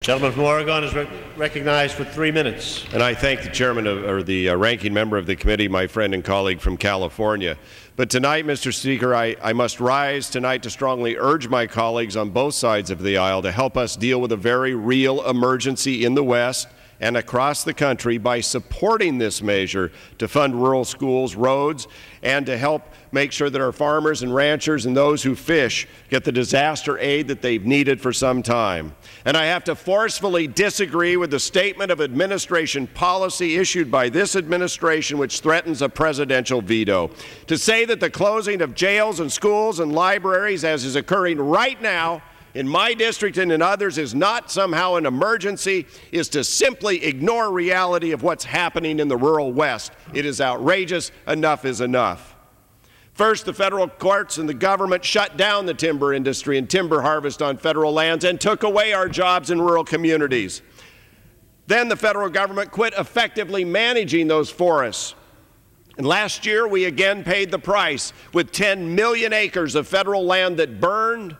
Gentleman from Oregon is recognized for 3 minutes. And I thank the chairman or the ranking member of the committee, my friend and colleague from California. But tonight, Mr. Speaker, I must rise tonight to strongly urge my colleagues on both sides of the aisle to help us deal with a very real emergency in the West and across the country by supporting this measure to fund rural schools, roads, and to help make sure that our farmers and ranchers and those who fish get the disaster aid that they've needed for some time. And I have to forcefully disagree with the statement of administration policy issued by this administration which threatens a presidential veto. To say that the closing of jails and schools and libraries, as is occurring right now in my district and in others, is not somehow an emergency is to simply ignore reality of what's happening in the rural West. It is outrageous. Enough is enough. First, the federal courts and the government shut down the timber industry and timber harvest on federal lands and took away our jobs in rural communities. Then the federal government quit effectively managing those forests. And last year, we again paid the price with 10 million acres of federal land that burned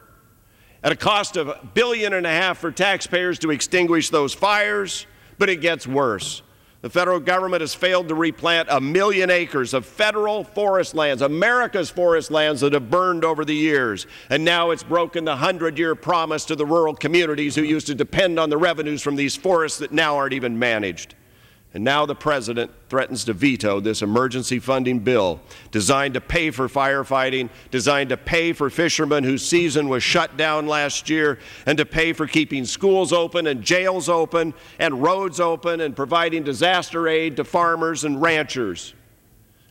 at a cost of $1.5 billion for taxpayers to extinguish those fires. But it gets worse. The federal government has failed to replant 1 million acres of federal forest lands, America's forest lands that have burned over the years. And now it's broken the 100-year promise to the rural communities who used to depend on the revenues from these forests that now aren't even managed. And now the president threatens to veto this emergency funding bill designed to pay for firefighting, designed to pay for fishermen whose season was shut down last year, and to pay for keeping schools open and jails open and roads open and providing disaster aid to farmers and ranchers.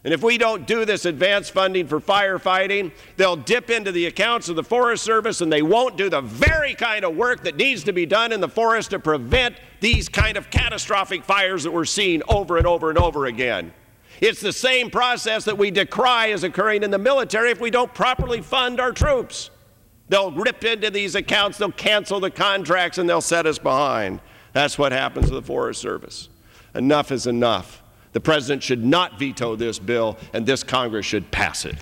And if we don't do this advanced funding for firefighting, they'll dip into the accounts of the Forest Service and they won't do the very kind of work that needs to be done in the forest to prevent these kind of catastrophic fires that we're seeing over and over and over again. It's the same process that we decry as occurring in the military if we don't properly fund our troops. They'll rip into these accounts, they'll cancel the contracts, and they'll set us behind. That's what happens to the Forest Service. Enough is enough. The president should not veto this bill, and this Congress should pass it.